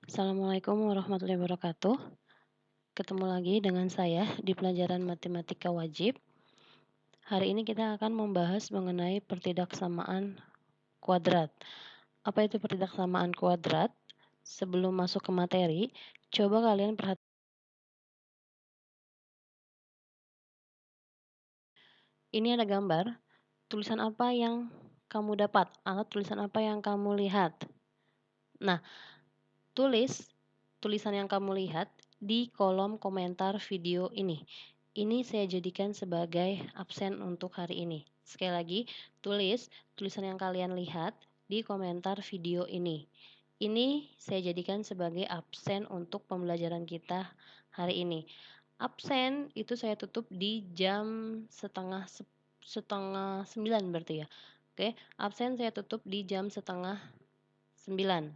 Assalamualaikum warahmatullahi wabarakatuh. Ketemu lagi dengan saya di pelajaran matematika wajib. Hari ini kita akan membahas mengenai pertidaksamaan kuadrat. Apa itu pertidaksamaan kuadrat? Sebelum masuk ke materi, coba kalian perhatikan. Ini ada gambar. Tulisan apa yang kamu dapat atau tulisan apa yang kamu lihat? Nah, tulis tulisan yang kamu lihat di kolom komentar video ini. Ini saya jadikan sebagai absen untuk hari ini. Sekali lagi, tulis tulisan yang kalian lihat di komentar video ini. Ini saya jadikan sebagai absen untuk pembelajaran kita hari ini. Absen itu saya tutup di jam setengah 9 berarti ya. Oke, absen saya tutup di jam setengah 9.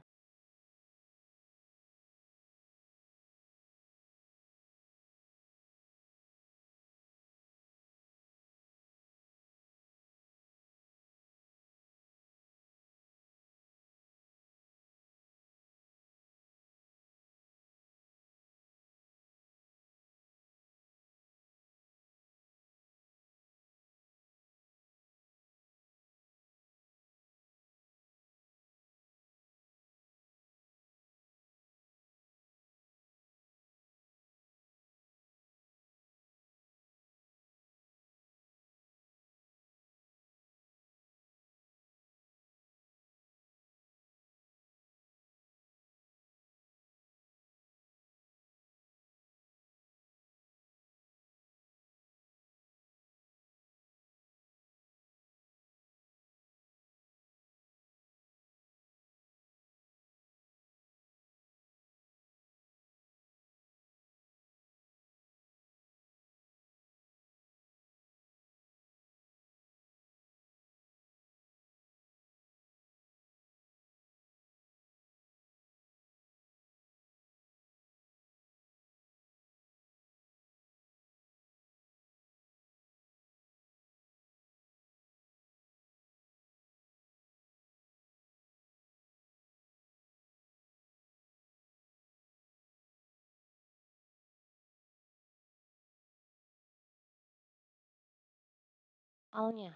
Soalnya,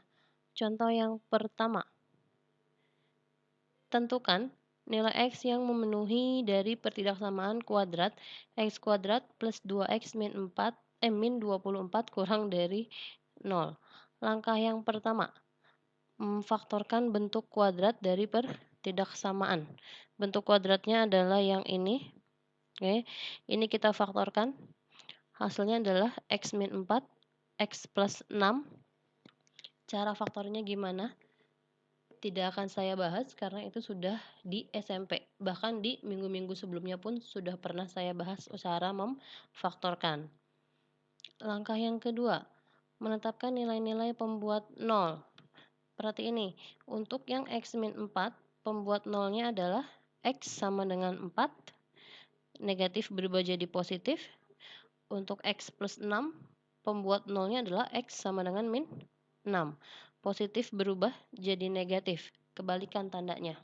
contoh yang pertama, tentukan nilai X yang memenuhi dari pertidaksamaan kuadrat X kuadrat plus 2X min 24 kurang dari 0. Langkah yang pertama, faktorkan bentuk kuadrat dari pertidaksamaan. Bentuk kuadratnya adalah yang ini. Oke, ini kita faktorkan. Hasilnya adalah X min 4, X plus 6. Cara faktornya gimana? Tidak akan saya bahas karena itu sudah di SMP. Bahkan di minggu-minggu sebelumnya pun sudah pernah saya bahas cara memfaktorkan. Langkah yang kedua, menetapkan nilai-nilai pembuat 0. Berarti ini, untuk yang X min 4, pembuat 0-nya adalah X sama dengan 4, negatif berubah jadi positif. Untuk X plus 6, pembuat 0-nya adalah X sama dengan min 6. Positif berubah jadi negatif, kebalikan tandanya.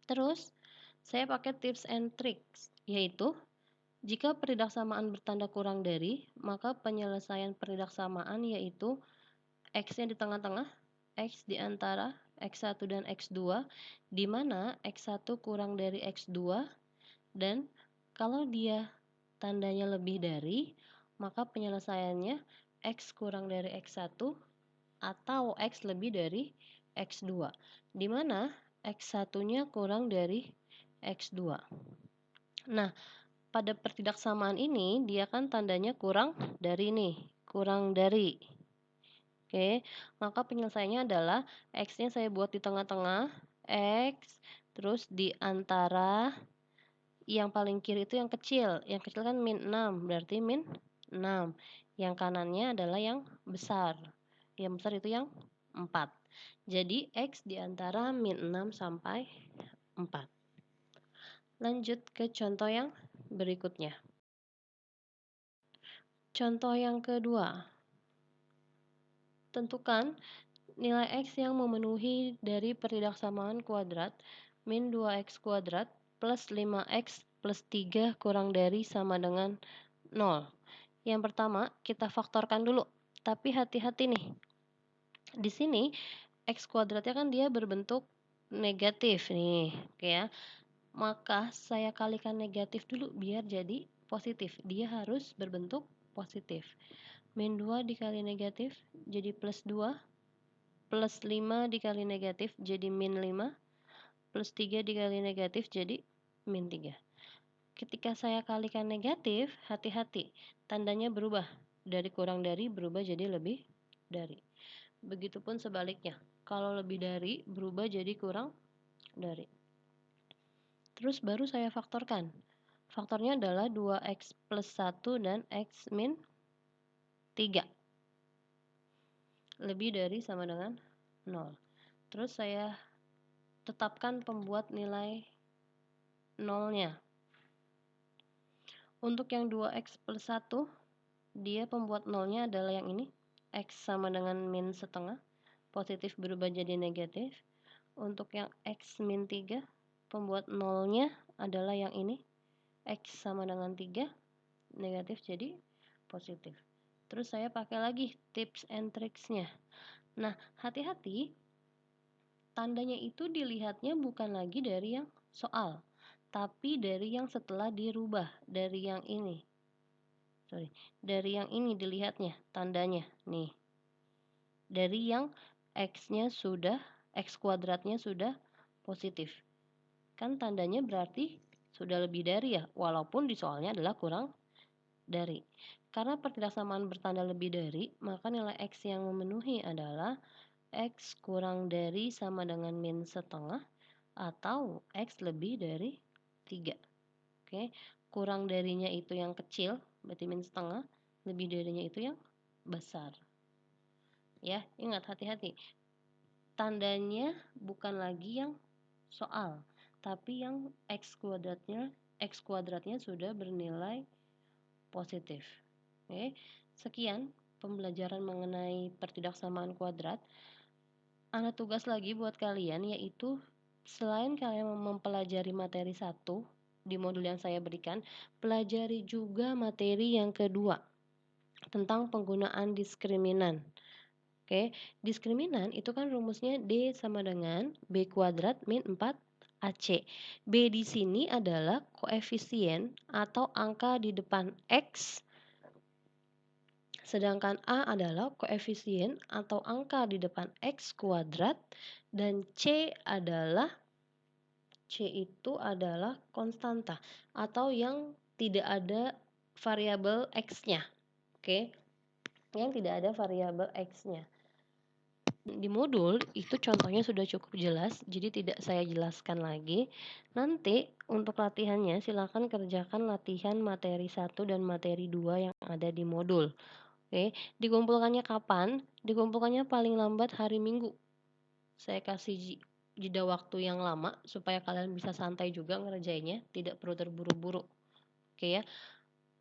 Terus, saya pakai tips and tricks, yaitu jika pertidaksamaan bertanda kurang dari, maka penyelesaian pertidaksamaan yaitu X-nya di tengah-tengah, X di antara X1 dan X2, di mana X1 kurang dari X2, dan kalau dia tandanya lebih dari, maka penyelesaiannya X kurang dari X1 atau X lebih dari X2, di mana X1-nya kurang dari X2. Nah, pada pertidaksamaan ini dia kan tandanya kurang dari nih, kurang dari. Oke, maka penyelesaiannya adalah X-nya saya buat di tengah-tengah, X, terus di antara yang paling kiri itu yang kecil kan min 6, berarti min 6. Yang kanannya adalah yang besar, yang besar itu yang 4. Jadi X di antara min 6 sampai 4. Lanjut ke contoh yang berikutnya. Contoh yang kedua, tentukan nilai X yang memenuhi dari pertidaksamaan kuadrat min 2X kuadrat plus 5x plus 3 kurang dari sama dengan 0. Yang pertama, kita faktorkan dulu. Tapi hati-hati nih. Di sini, x kuadratnya kan dia berbentuk negatif nih. Oke ya. Maka saya kalikan negatif dulu biar jadi positif. Dia harus berbentuk positif. Min 2 dikali negatif jadi plus 2. Plus 5 dikali negatif jadi min 5. Plus 3 dikali negatif jadi min 3. Ketika saya kalikan negatif, hati-hati, tandanya berubah. Dari kurang dari berubah jadi lebih dari. Begitupun sebaliknya, kalau lebih dari berubah jadi kurang dari. Terus baru saya faktorkan. Faktornya adalah 2x plus 1 dan x min 3. Lebih dari sama dengan 0. Terus saya tetapkan pembuat nilai 0-nya. Untuk yang 2x plus 1, dia pembuat 0-nya adalah yang ini. X sama dengan min setengah. Positif berubah jadi negatif. Untuk yang x min 3, pembuat 0-nya adalah yang ini. X sama dengan 3. Negatif jadi positif. Terus saya pakai lagi tips and tricks-nya. Nah, hati-hati. Tandanya itu dilihatnya bukan lagi dari yang soal, tapi dari yang setelah dirubah, dari yang ini. Dari yang ini dilihatnya tandanya nih. Dari yang x-nya sudah, x kuadratnya sudah positif. Kan tandanya berarti sudah lebih dari ya, walaupun di soalnya adalah kurang dari. Karena pertidaksamaan bertanda lebih dari, maka nilai x yang memenuhi adalah x kurang dari sama dengan min setengah atau x lebih dari 3. Oke, kurang darinya itu yang kecil, berarti min setengah, lebih darinya itu yang besar. Ya, ingat hati-hati. Tandanya bukan lagi yang soal, tapi yang x kuadratnya sudah bernilai positif. Oke, sekian pembelajaran mengenai pertidaksamaan kuadrat. Ada tugas lagi buat kalian, yaitu selain kalian mempelajari materi 1 di modul yang saya berikan, pelajari juga materi yang kedua tentang penggunaan diskriminan. Oke, diskriminan itu kan rumusnya D sama dengan B kuadrat min 4AC. B di sini adalah koefisien atau angka di depan X, sedangkan A adalah koefisien atau angka di depan X kuadrat, dan C itu adalah konstanta atau yang tidak ada variabel X-nya. Oke, yang tidak ada variabel X-nya. Di modul itu contohnya sudah cukup jelas, jadi tidak saya jelaskan lagi. Nanti untuk latihannya silakan kerjakan latihan materi 1 dan materi 2 yang ada di modul. Oke, dikumpulkannya kapan? Dikumpulkannya paling lambat hari Minggu. Saya kasih jeda waktu yang lama supaya kalian bisa santai juga ngerjainnya, tidak perlu terburu-buru. Oke ya.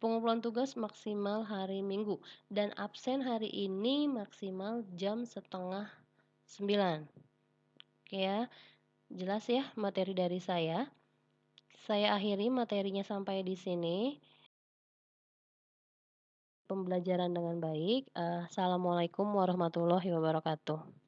Pengumpulan tugas maksimal hari Minggu dan absen hari ini maksimal jam 8:30. Oke ya. Jelas ya materi dari saya. Saya akhiri materinya sampai di sini. Pembelajaran dengan baik. Assalamualaikum warahmatullahi wabarakatuh.